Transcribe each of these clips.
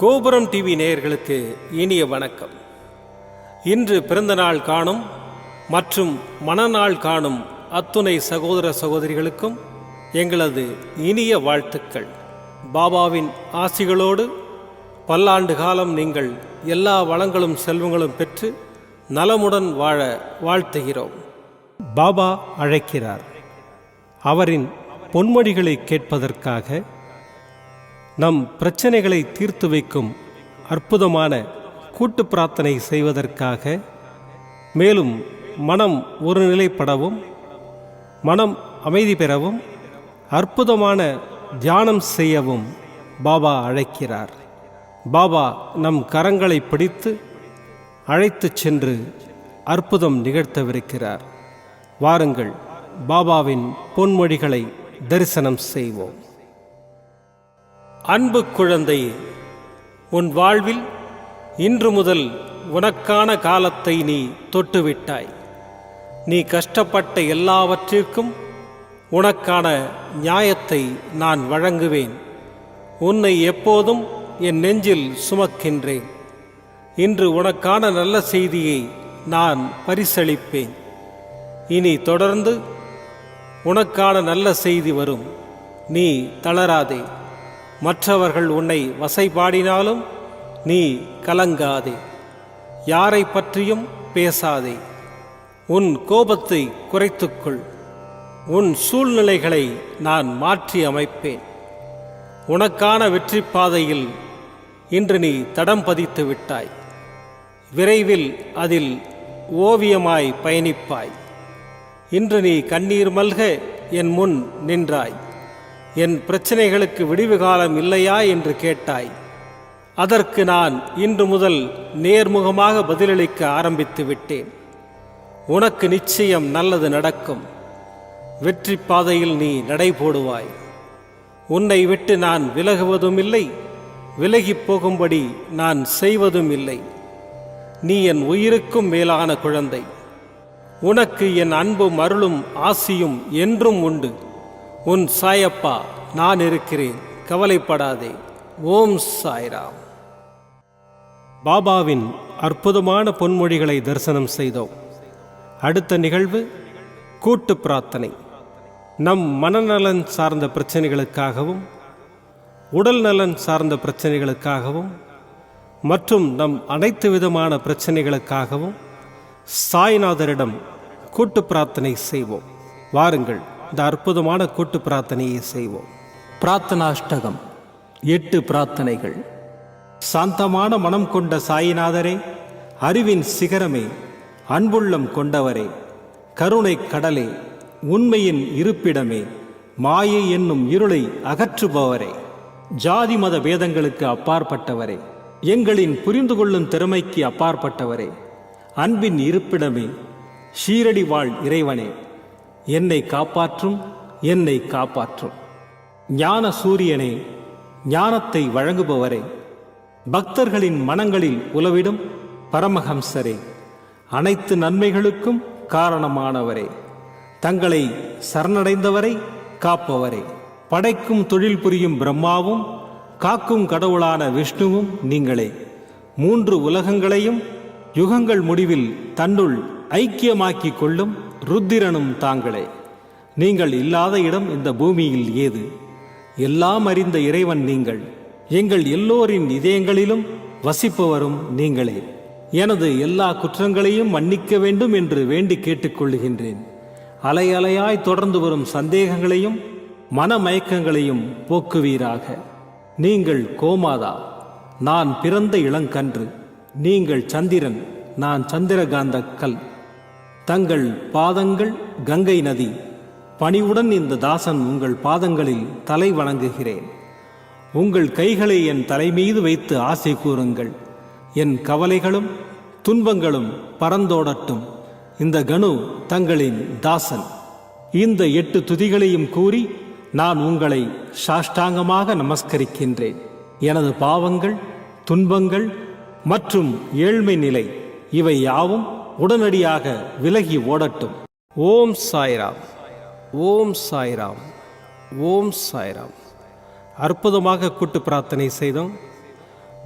கோபுரம் டிவி நேயர்களுக்கு இனிய வணக்கம். இன்று பிறந்தநாள் காணும் மற்றும் மணநாள் காணும் அத்துணை சகோதர சகோதரிகளுக்கும் எங்களது இனிய வாழ்த்துக்கள். பாபாவின் ஆசிகளோடு பல்லாண்டு காலம் நீங்கள் எல்லா வளங்களும் செல்வங்களும் பெற்று நலமுடன் வாழ வாழ்த்துகிறோம். பாபா அழைக்கிறார். அவரின் பொன்மொழிகளை கேட்பதற்காக, நம் பிரச்சனைகளை தீர்த்து வைக்கும் அற்புதமான கூட்டு பிரார்த்தனை செய்வதற்காக, மேலும் மனம் ஒருநிலைப்படவும் மனம் அமைதி பெறவும் அற்புதமான தியானம் செய்யவும் பாபா அழைக்கிறார். பாபா நம் கரங்களை பிடித்து அழைத்துச் சென்று அற்புதம் நிகழ்த்தவிருக்கிறார். வாருங்கள், பாபாவின் பொன்மொழிகளை தரிசனம் செய்வோம். அன்பு குழந்தையே, உன் வாழ்வில் இன்று முதல் உனக்கான காலத்தை நீ தொட்டுவிட்டாய். நீ கஷ்டப்பட்ட எல்லாவற்றிற்கும் உனக்கான நியாயத்தை நான் வழங்குவேன். உன்னை எப்போதும் என் நெஞ்சில் சுமக்கின்றேன். இன்று உனக்கான நல்ல செய்தியை நான் பரிசளிப்பேன். இனி தொடர்ந்து உனக்கான நல்ல செய்தி வரும். நீ தளராதே. மற்றவர்கள் உன்னை வசைபாடினாலும் நீ கலங்காதே. யாரை பற்றியும் பேசாதே. உன் கோபத்தை குறைத்துக்கொள். உன் சூழ்நிலைகளை நான் மாற்றி அமைப்பேன். உனக்கான வெற்றி பாதையில் இன்று நீ தடம் பதித்து விட்டாய். விரைவில் அதில் ஓவியமாய் பயணிப்பாய். இன்று நீ கண்ணீர் மல்க என் முன் நின்றாய். என் பிரச்சனைகளுக்கு விடிவு காலம் இல்லையா என்று கேட்டாய். அதற்கு நான் இன்று முதல் நேர்முகமாக பதிலளிக்க ஆரம்பித்து விட்டேன். உனக்கு நிச்சயம் நல்லது நடக்கும். வெற்றி பாதையில் நீ நடைபோடுவாய். உன்னை விட்டு நான் விலகுவதும் இல்லை, விலகிப் போகும்படி நான் செய்வதும் இல்லை. நீ என் உயிருக்கும் மேலான குழந்தை. உனக்கு என் அன்பும் அருளும் ஆசியும் என்றும் உண்டு. உன் சாயப்பா நான் இருக்கிறேன், கவலைப்படாதே. ஓம் சாய்ராம். பாபாவின் அற்புதமான பொன்மொழிகளை தரிசனம் செய்தோம். அடுத்த நிகழ்வு கூட்டு பிரார்த்தனை. நம் மனநலன் சார்ந்த பிரச்சனைகளுக்காகவும், உடல் நலன் சார்ந்த பிரச்சனைகளுக்காகவும் மற்றும் நம் அனைத்து விதமான பிரச்சனைகளுக்காகவும் சாய்நாதரிடம் கூட்டு பிரார்த்தனை செய்வோம். வாருங்கள், இந்த அற்புதமான கூட்டு பிரார்த்தனையை செய்வோம். பிரார்த்தனாஷ்டகம். 8 பிரார்த்தனைகள். சாந்தமான மனம் கொண்ட சாயிநாதரே, அறிவின் சிகரமே, அன்புள்ளம் கொண்டவரே, கருணை கடலே, உண்மையின் இருப்பிடமே, மாயை என்னும் இருளை அகற்றுபவரே, ஜாதி மத பேதங்களுக்கு அப்பாற்பட்டவரே, எங்களின் புரிந்து கொள்ளும் திறமைக்கு அப்பாற்பட்டவரே, அன்பின் இருப்பிடமே, ஷீரடி வாழ் இறைவனே, என்னை காப்பாற்றும், என்னை காப்பாற்றும். ஞான சூரியனே, ஞானத்தை வழங்குபவரே, பக்தர்களின் மனங்களில் உலவிடும் பரமஹம்சரே, அனைத்து நன்மைகளுக்கும் காரணமானவரே, தங்களை சரணடைந்தவரை காப்பவரே, படைக்கும் தொழில் புரியும் பிரம்மாவும் காக்கும் கடவுளான விஷ்ணுவும் நீங்களே. 3 உலகங்களையும் யுகங்கள் முடிவில் தன்னுள் ஐக்கியமாக்கிக் கொள்ளும் ருத்திரனும் தாங்களே. நீங்கள் இல்லாத இடம் இந்த பூமியில் ஏது? எல்லாம் அறிந்த இறைவன் நீங்கள். எங்கள் எல்லோரின் இதயங்களிலும் வசிப்பவரும் நீங்களே. எனது எல்லா குற்றங்களையும் மன்னிக்க வேண்டும் என்று வேண்டி கேட்டுக்கொள்ளுகின்றேன். அலை அலையாய் தொடர்ந்து வரும் சந்தேகங்களையும் மனமயக்கங்களையும் போக்குவீராக. நீங்கள் கோமாதா, நான் பிறந்த இளங்கன்று. நீங்கள் சந்திரன், நான் சந்திரகாந்த கல். தங்கள் பாதங்கள் கங்கை நதி. பணிவுடன் இந்த தாசன் உங்கள் பாதங்களில் தலை வணங்குகிறேன். உங்கள் கைகளை என் தலைமீது வைத்து ஆசை கூறுங்கள். என் கவலைகளும் துன்பங்களும் பறந்தோடட்டும். இந்த கணு தங்களின் தாசன். இந்த 8 துதிகளையும் கூறி நான் உங்களை சாஷ்டாங்கமாக நமஸ்கரிக்கின்றேன். எனது பாவங்கள், துன்பங்கள் மற்றும் ஏழ்மை நிலை இவை யாவும் உடனடியாக விலகி ஓடட்டும். ஓம் சாய்ராம். ஓம் சாய்ராம். ஓம் சாய்ராம். அற்புதமாக கூட்டு பிரார்த்தனை செய்தோம்.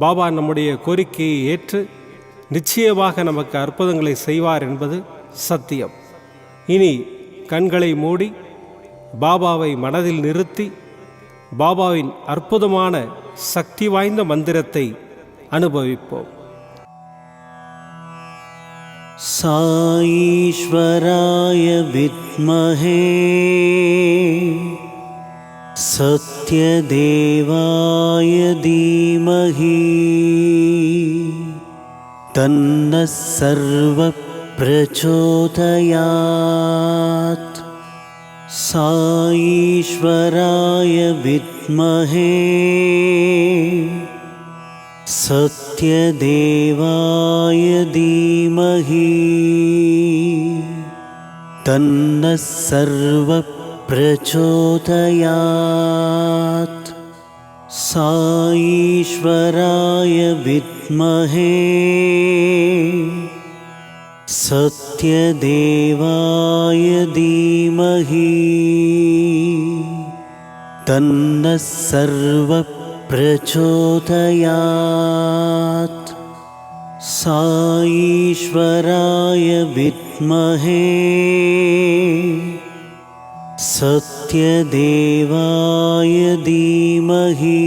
பாபா நம்முடைய கோரிக்கையை ஏற்று நிச்சயமாக நமக்கு அற்புதங்களை செய்வார் என்பது சத்தியம். இனி கண்களை மூடி பாபாவை மனதில் நிறுத்தி பாபாவின் அற்புதமான சக்தி வாய்ந்த மந்திரத்தை அனுபவிப்போம். சாயீஸ்வராய வித்மஹே சத்யதேவாய தீமஹி தன்னः சர்வः பிரச்சோதயாத். சாயீஸ்வராய வித்மஹே சத்யதேவாய தீமஹி தன்னः சர்வः பிரச்சோதயாத். சாயீஸ்வராய வித்மஹே சத்யதேவாய தீமஹி தன்னः சர்வः பிரச்சோதயாத். சாயீஸ்வராய வித்மஹே சத்யதேவாய தீமஹி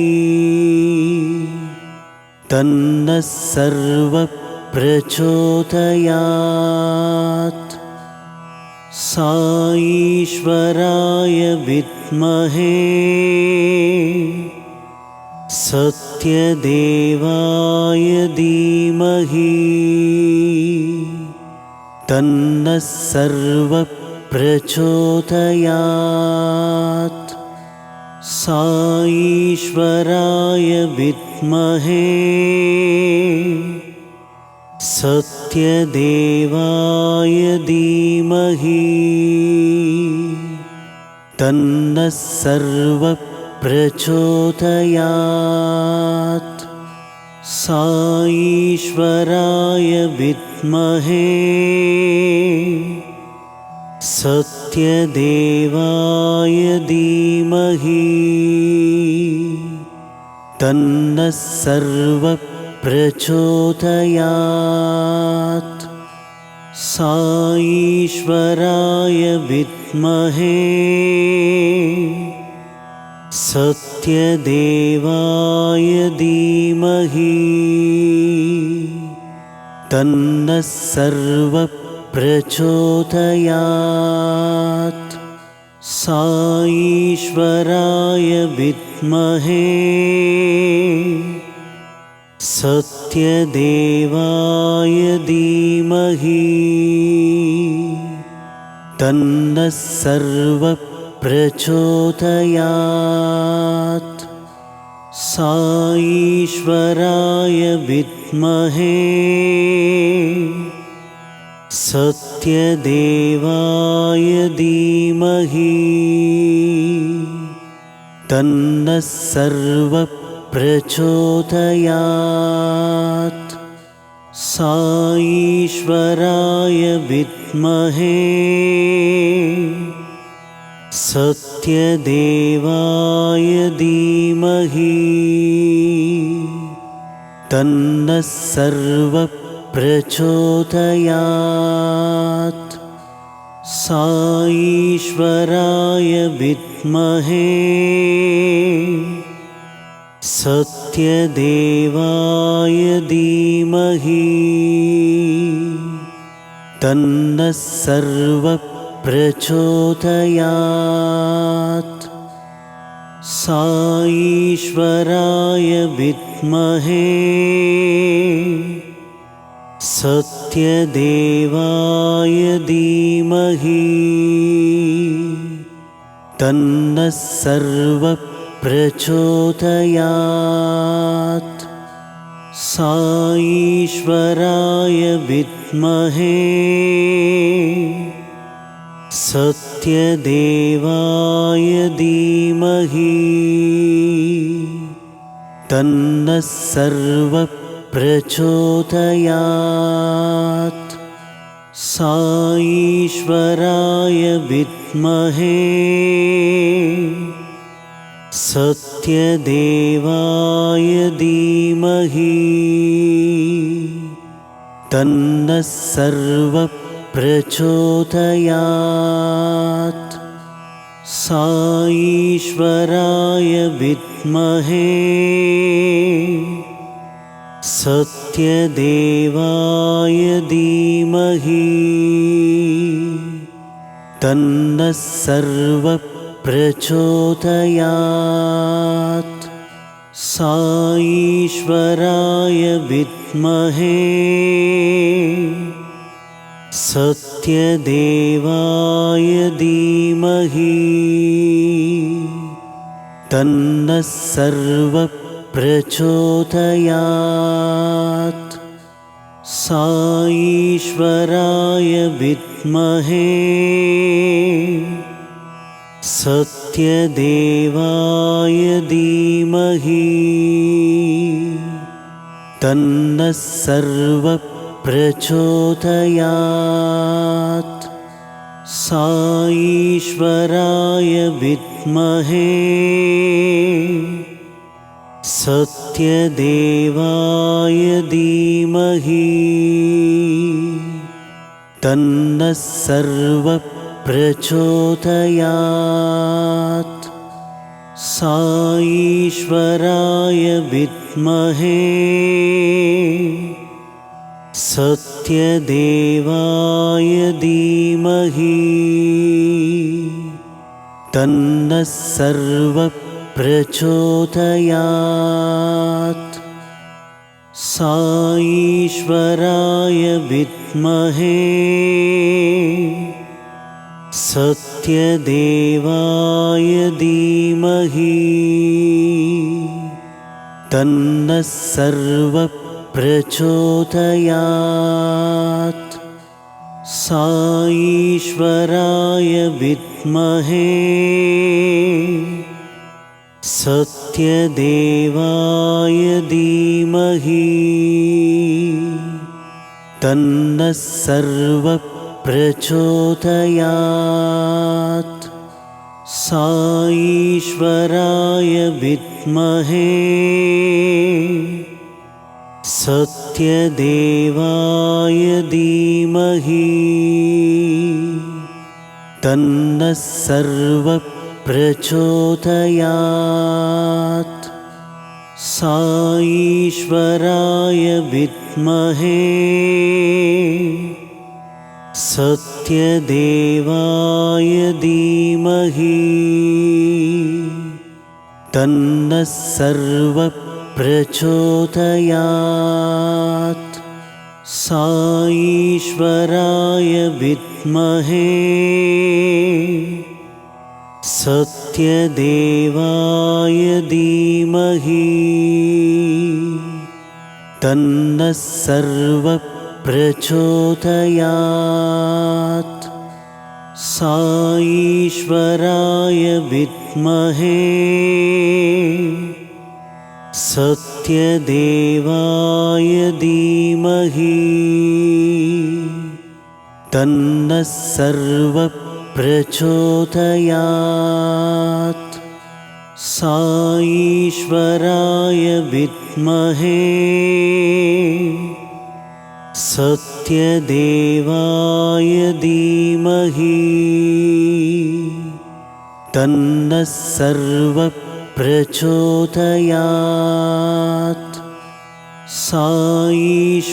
தன்னः சர்வः பிரச்சோதயாத். சாயீஸ்வராய வித்மஹே சத்யதேவாய தீமஹி தன்னः சர்வः பிரச்சோதயாத். சாயீஸ்வராய வித்மஹே சத்யதேவாய தீமஹி தன்னः சர்வः பிரச்சோதயாத். சாயீஸ்வராய வித்மஹே சத்யதேவாய தீமஹி தன்னः சர்வः பிரச்சோதயாத். சாயீஸ்வராய வித்மஹே சத்யதேவாய தீமஹி தன்னः சர்வः பிரச்சோதயாத். சாயீஸ்வராய வித்மஹே சத்யதேவாய தீமஹி தன்னः சர்வः பிரச்சோதயாத். சாயீஸ்வராய வித்மஹே சத்யதேவாய தீமஹி தன்னः சர்வः பிரச்சோதயாத். சாயீஸ்வராய வித்மஹே சத்யதேவாய தீமஹி தன்னः சர்வः பிரச்சோதயாத். சாயீஸ்வராய வித்மஹே சத்யதேவாய தீமஹி தன்னः சர்வः பிரச்சோதயாத். சாயீஸ்வராய வித்மஹே சத்யதேவாய தீமஹி தன்னः சர்வः பிரச்சோதயாத். சாயீஸ்வராய வித்மஹே சத்யதேவாய தீமஹி தன்னः சர்வः பிரச்சோதயாத். சாயீஸ்வராய வித்மஹே सत्यदेवाय धीमहि तन्नः सर्वप्रचोदयात्। साईश्वराय विद्महे सत्यदेवाय धीमहि तन्नः सर्वप्रचोदयात्। साईश्वराय विद्महे सत्यदेवाय धीमहि तन्नः सर्वप्रचोदयात्। साईश्वराय विद्महे सत्यदेवाय धीमहि तन्नः सर्वप्रचोदयात्। साईश्वराय विद्महे सत्यदेवाय धीमहि तन्नः सर्वप्रचोदयात्। साईश्वराय विद्महे सत्यदेवाय धीमहि तन्नः सर्वप्रचोदयात्। साईश्वराय विद्महे सत्यदेवाय धीमहि तन्नः सर्वप्रचोदयात्। साईश्वराय विद्महे सत्यदेवाय धीमहि तन्नः सर्वप्रचोदयात्। साईश्वराय विद्महे सत्यदेवाय धीमहि तन्नः सर्वप्रचोदयात्। साईश्वराय विद्महे सत्यदेवाय धीमहि तन्नः सर्वप्रचोदयात्। साईश्वराय विद्महे सत्यदेवाय धीमहि तन्नः सर्वप्रचोदयात्। साईश्वराय विद्महे सत्यदेवाय धीमहि तन्नः सर्वप्रचोदयात्। साईश्वराय विद्महे सत्यदेवाय धीमहि तन्नः सर्वप्रचोदयात्। साईश्वराय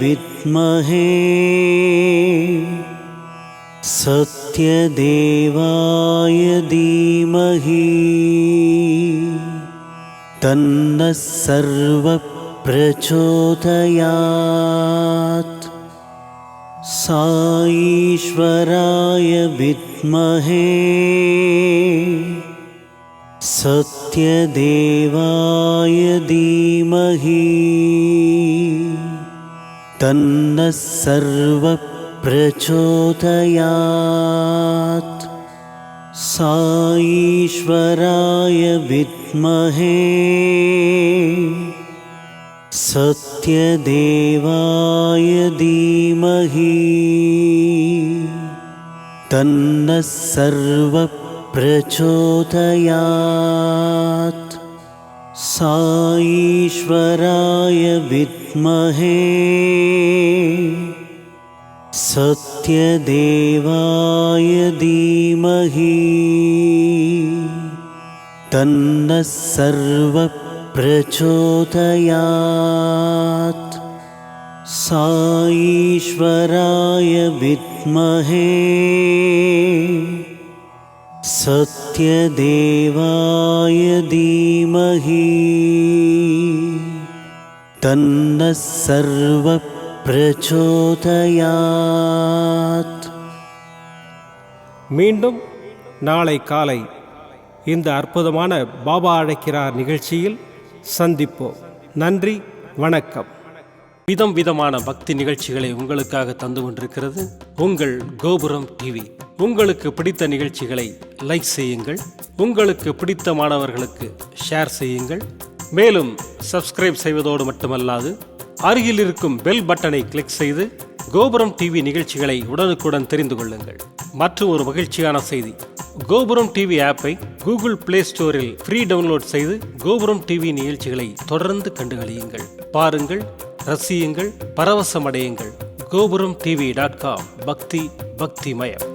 विद्महे सत्यदेवाय धीमहि तन्नः सर्वप्रचोदयात्। साईश्वराय विद्महे सत्यदेवाय धीमहि तन्नः सर्वप्रचोदयात्। साईश्वराय विद्महे सत्यदेवाय धीमहि तन्नः सर्वप्रचोदयात्। प्रचोदयात् साईश्वराय विद्महे सत्यदेवाय धीमहि तन्नः सर्वः प्रचोदयात् साईश्वराय विद्महे सत्यदेवाय धीमहि तन्नः सर्वः प्रचोदयात्. மீண்டும் நாளை காலை இந்த அற்புதமான பாபா அழைக்கிறார் நிகழ்ச்சியில் சந்திப்போம். நன்றி, வணக்கம். விதம் விதமான பக்தி நிகழ்ச்சிகளை உங்களுக்காக தந்து கொண்டிருக்கிறது உங்கள் கோபுரம் டிவி. உங்களுக்கு பிடித்த நிகழ்ச்சிகளை லைக் செய்யுங்கள், உங்களுக்கு பிடித்த மாணவர்களுக்கு ஷேர் செய்யுங்கள். மேலும் சப்ஸ்கிரைப் செய்வதோடு மட்டுமல்லாது அருகில் இருக்கும் பெல் பட்டனை கிளிக் செய்து கோபுரம் டிவி நிகழ்ச்சிகளை உடனுக்குடன் தெரிந்து கொள்ளுங்கள். மற்றும் ஒரு மகிழ்ச்சியான செய்தி, கோபுரம் டிவி ஆப்பை கூகுள் பிளே ஸ்டோரில் ஃப்ரீ டவுன்லோட் செய்து கோபுரம் டிவி நிகழ்ச்சிகளை தொடர்ந்து கண்டுகளியுங்கள். பாருங்கள், ரசியுங்கள், பரவசமடையுங்கள். gopuramtv.com. பக்தி பக்திமயம்.